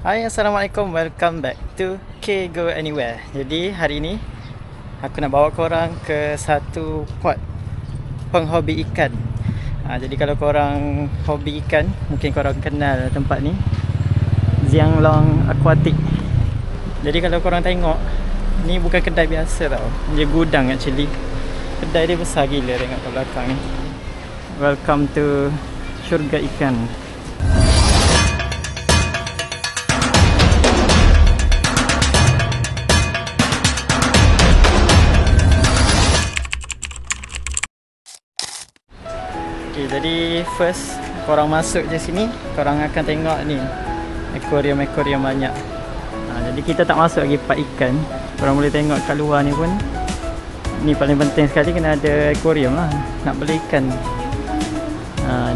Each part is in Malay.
Hai, Assalamualaikum. Welcome back to K Go Anywhere. Jadi hari ni aku nak bawa korang ke satu port penghobi ikan. Jadi kalau korang hobi ikan, mungkin korang kenal tempat ni, Xianglong Aquatic. Jadi kalau korang tengok, ni bukan kedai biasa tau. Dia gudang actually. Kedai dia besar gila, tengok kat belakang ni. Welcome to Syurga Ikan. Okay, jadi first korang masuk je sini, korang akan tengok ni akuarium-akuarium banyak. Jadi kita tak masuk lagi part ikan. Korang boleh tengok kat luar ni pun. Ni paling penting sekali, kena ada akuarium lah nak beli ikan.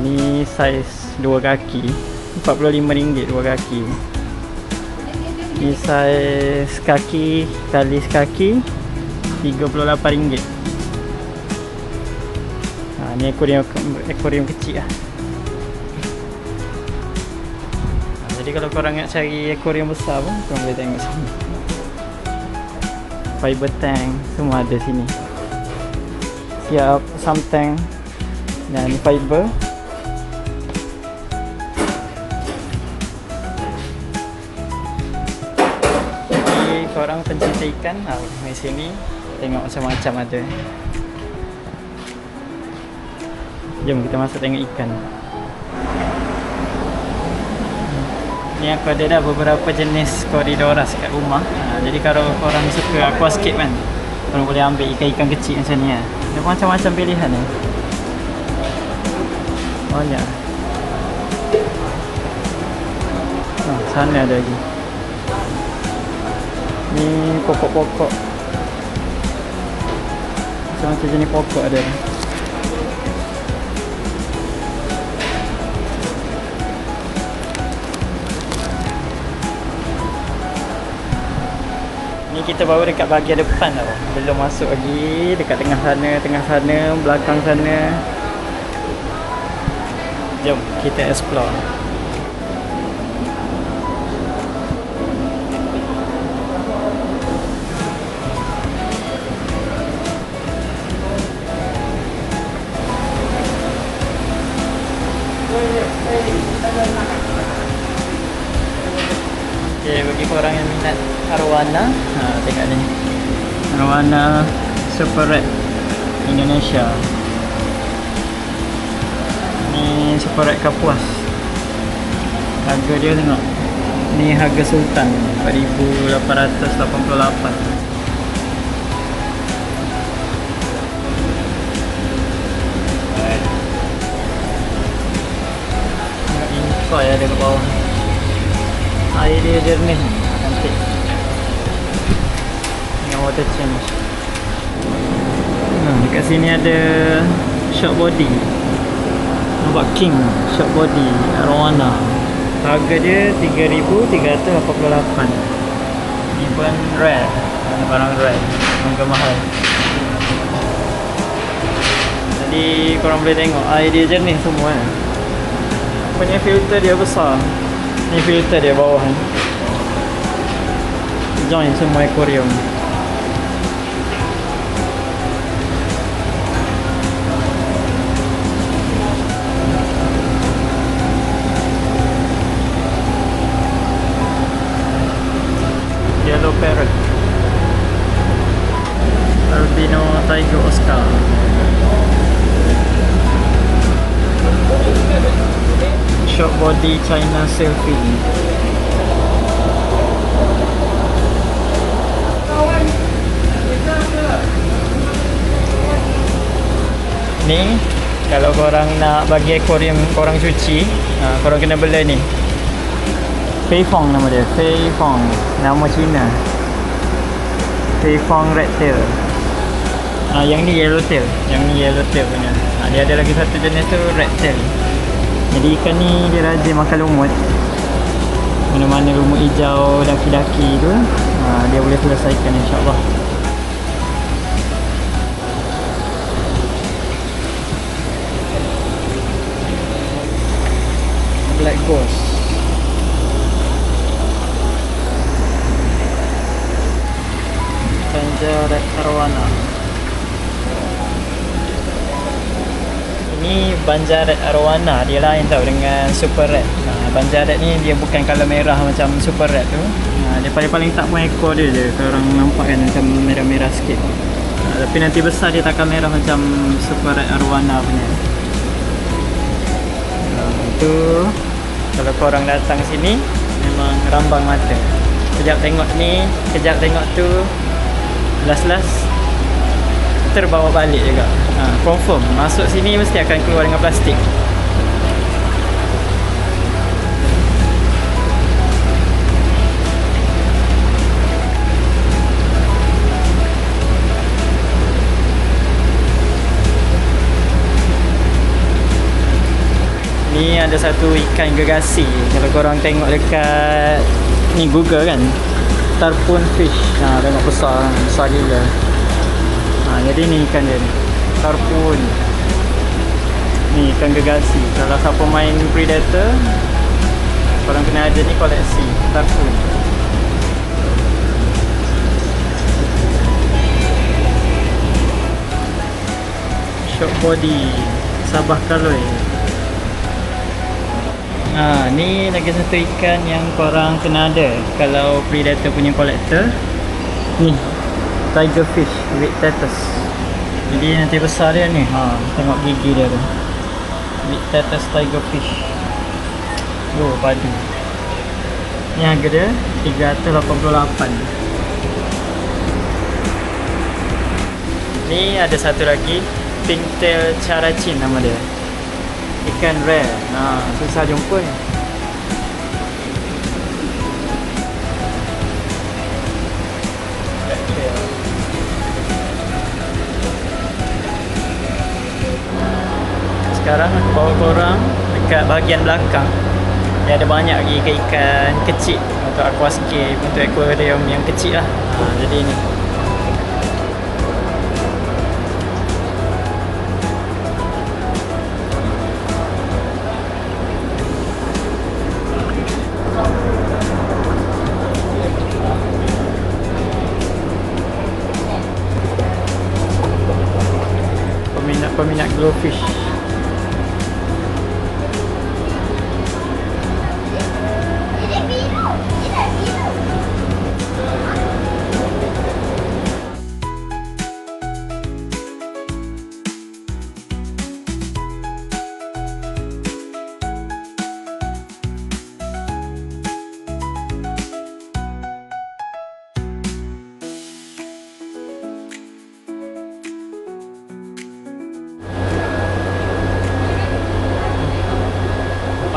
Ni saiz 2 kaki, RM45 2 kaki. Ni saiz kaki, tali sekaki, RM38. Ni akuarium kecil lah. Jadi kalau korang nak cari akuarium besar pun, korang boleh tengok sini. Fiber tank semua ada sini. Siap some tank dan fiber. Jadi korang pencinta ikan, di sini tengok macam-macam ada. Jom kita masuk tengok ikan. Ni aku ada dah beberapa jenis Corydoras kat rumah. Jadi kalau korang suka aquascape kan, korang boleh ambil ikan-ikan kecil macam ni lah. Ada macam-macam pilihan ni. Banyak. Sana ada lagi. Ni pokok-pokok. Macam-macam jenis pokok ada. Ni kita baru dekat bahagian depan tau. Belum masuk lagi. Dekat tengah sana, belakang sana. Jom kita explore. Okay, bagi korang yang minat arwana, tengok ni, arwana Super Red Indonesia. Ni Super Red Kapuas. Harga dia tengok, ni harga sultan RM4,888. Koi ada kat bawah. Air dia jernih, cantik. Dengan water change. Dekat sini ada short body. Nampak King short body arwana. Harga dia RM3,388. Ni pun rare. Barang rare, harga mahal. Jadi korang boleh tengok air dia jernih semua kan. Punya filter dia besar. Ni filter dia bawah ni. Join semua akuarium. Yellow parrot, albino tiger Oscar. Short body China selfie. Ni kalau korang nak bagi akuarium korang cuci, korang kena beli ni. Fei Fong nama dia, Fei Fong, nama Cina. Fei Fong red tail. Yang ni yellow tail, punya. Dia ada lagi satu jenis tu red tail. Jadi ikan ni dia rajin makan lumut. Mana-mana lumut hijau, daki-daki tu, dia boleh selesaikan insyaAllah. Black Ghost. Arwana. Ini Banjarat Arwana, dia lain tau dengan Super Red. Banjarat ni dia bukan colour merah macam Super Red tu. Dia paling-paling tak pun ekor dia je. Kalau orang nampak kan macam merah-merah sikit. Tapi nanti besar dia takkan merah macam Super Red Arwana punya. Itu kalau korang datang sini memang rambang mata. Kejap tengok ni, kejap tengok tu, last-last terbawa balik juga. Confirm masuk sini mesti akan keluar dengan plastik. Ni ada satu ikan gergasi. Kalau korang tengok dekat ni Google kan, tarpon fish. Tengok besar, besar gila. Jadi ni ikan dia ni, tarpon. Ni ikan gergasi. Kalau siapa main Predator, korang kena ada ni koleksi tarpon. Short body Sabah Kaloi. Ni lagi satu ikan yang korang kena ada kalau Predator punya collector. Ni tiger fish with tetus. Jadi nanti besar dia ni. Tengok gigi dia tu. With tetus tiger fish. Padu. Ni harga dia 388. Ni ada satu lagi, Pinktail Charachin nama dia. Ikan rare. Susah jumpa ni. Sekarang aku bawa korang dekat bahagian belakang. Dia ada banyak lagi ikan kecil untuk aquascape, untuk aquarium yang kecil lah. Jadi ni peminat glowfish.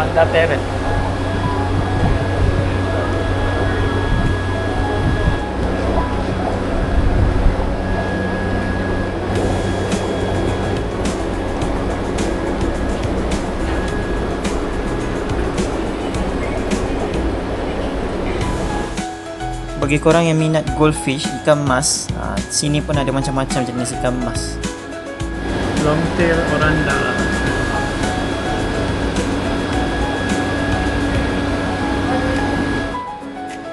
Panda parrot. Bagi korang yang minat goldfish, ikan mas, sini pun ada macam-macam jenis ikan mas. Longtail oranda.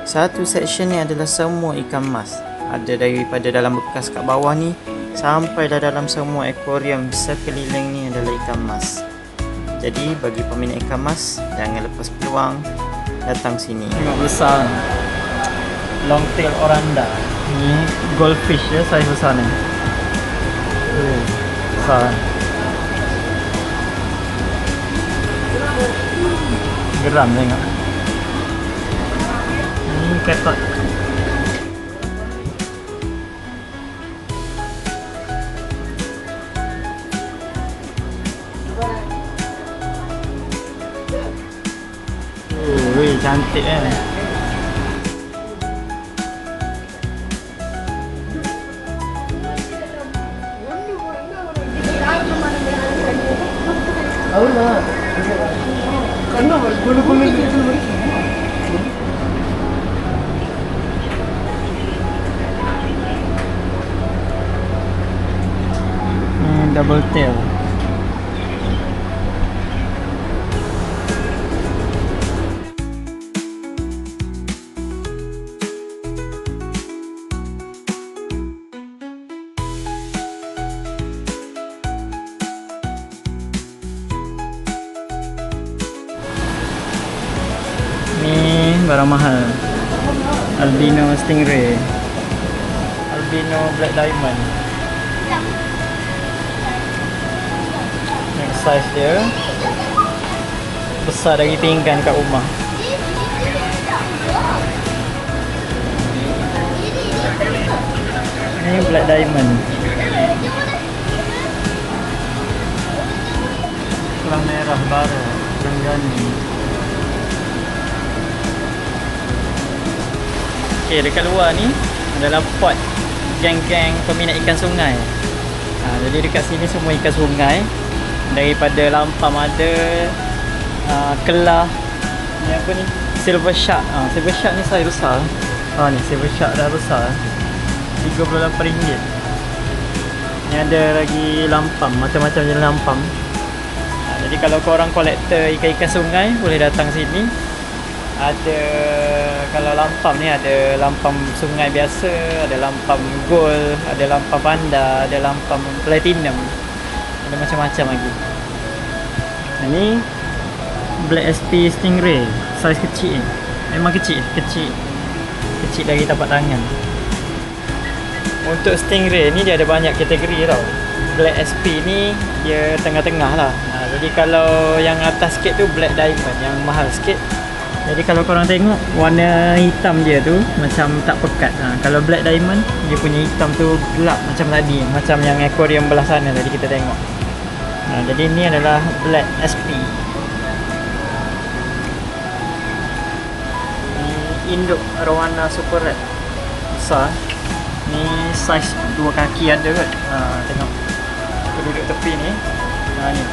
Satu section ni adalah semua ikan mas. Ada daripada dalam bekas kat bawah ni sampai dah dalam semua akuarium sekeliling ni adalah ikan mas. Jadi bagi peminat ikan mas, jangan lepas peluang datang sini. Tengok besar. Longtail oranda. Ni goldfish ya, saiz besar ni. Besar. Geram tengok. Ni ketot. Cantik kan. Aula. Karena bulu-bulu itu double tail. barang mahal. Albino stingray, albino black diamond. Next size dia besar dari pinggan kat rumah. Ini black diamond. Tulang merah baru, Terengganu. Okay, dekat luar ni adalah pot geng-geng peminat ikan sungai. Jadi dekat sini semua ikan sungai. Daripada Lampam ada, Kelah, ni apa ni, silver shark. Silver shark ni saiz besar. Ni silver shark dah besar, RM38. Ni ada lagi Lampam, macam-macam jenis Lampam. Jadi kalau korang kolektor ikan-ikan sungai, boleh datang sini. Ada, kalau Lampam ni ada Lampam sungai biasa, ada Lampam gold, ada Lampam panda, ada Lampam platinum, ada macam-macam lagi. Ini Black SP Stingray, saiz kecil. Memang kecil dari tapak tangan. Untuk Stingray ni dia ada banyak kategori tau. Black SP ni dia tengah-tengah lah. Jadi kalau yang atas sikit tu Black Diamond, yang mahal sikit. Jadi kalau korang tengok warna hitam dia tu macam tak pekat. Kalau Black Diamond dia punya hitam tu gelap macam tadi, macam yang aquarium belah sana tadi kita tengok. Jadi ni adalah Black SP. Ni induk arwana super red besar. Ni saiz 2 kaki ada kot. Tengok aku duduk tepi ni. Ni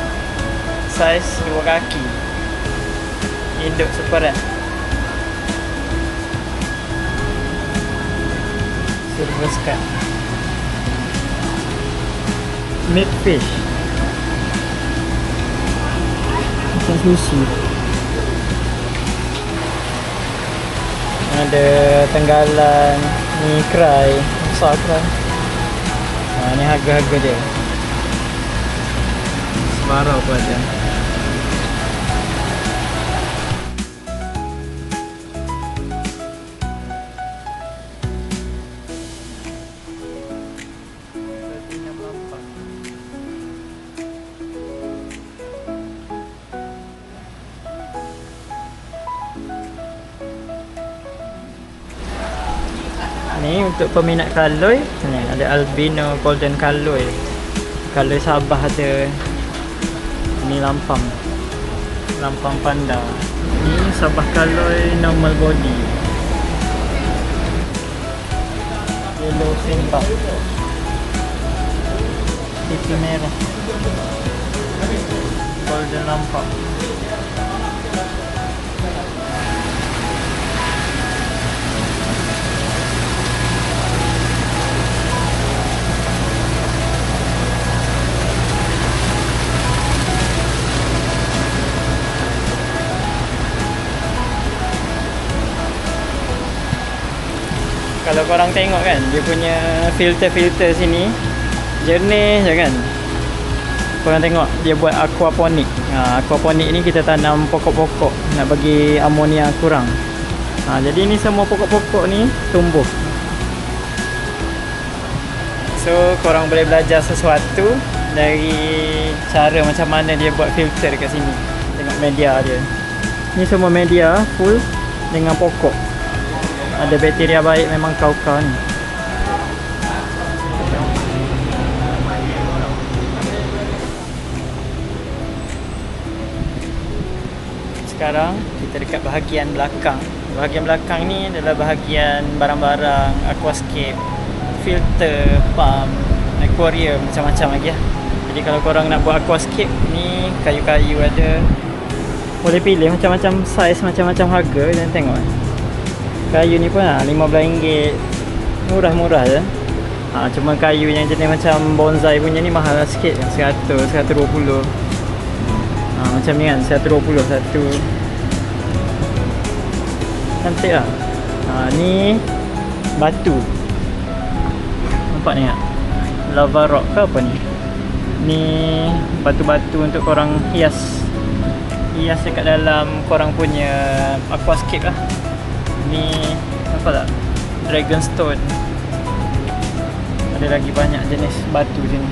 saiz 2 kaki, induk super red, silver sky, midfish, ikan sushi. Ada tenggalan, ni cry, besar cry. Ni harga-harga dia. Sebarau pun ada. Ni untuk peminat kaloi, ni ada albino golden kaloi. Kaloi Sabah ada. Ni Lampam panda. Ni Sabah kaloi normal body. Yellow simba, pipi merah, golden Lampam. Kalau korang tengok kan, dia punya filter sini jernih je kan. Korang tengok dia buat aquaponik. Aquaponik ni kita tanam pokok-pokok nak bagi amonia kurang. Jadi ni semua pokok-pokok ni tumbuh. So korang boleh belajar sesuatu dari cara macam mana dia buat filter dekat sini. Tengok media dia. Ni semua media full dengan pokok. Ada bakteria baik memang kau-kau ni. Sekarang kita dekat bahagian belakang. Bahagian belakang ni adalah bahagian barang-barang aquascape, filter, pump, aquarium, macam-macam lagi lah. Jadi kalau korang nak buat aquascape ni, kayu-kayu ada. Boleh pilih macam-macam saiz, macam-macam harga. Dan tengok kayu ni pun RM15. Murah-murah je. Cuma kayu yang jenis macam bonsai punya ni mahal sikit, 100, 120. Macam ni kan, 120 satu. Cantik lah. Ni batu. Nampak ni tak? Lava rock ke apa ni? Ni batu-batu untuk korang hias dekat dalam korang punya aquascape lah. Ni apa tak? Dragonstone. Ada lagi banyak jenis batu sini.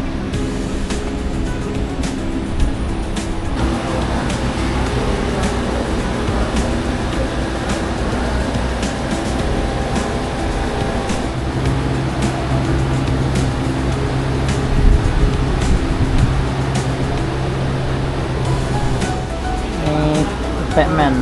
Batman.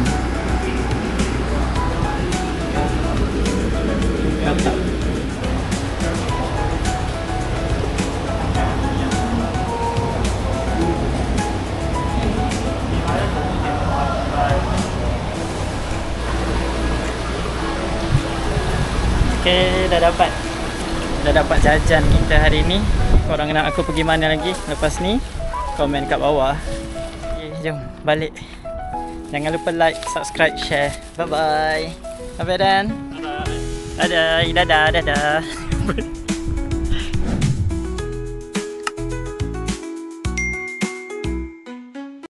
Okay, dah dapat jajan kita hari ni. Korang nak aku pergi mana lagi lepas ni? Komen kat bawah. Okay, jom balik. Jangan lupa like, subscribe, share. Bye bye. Abang Dan. Dadah. Dadah.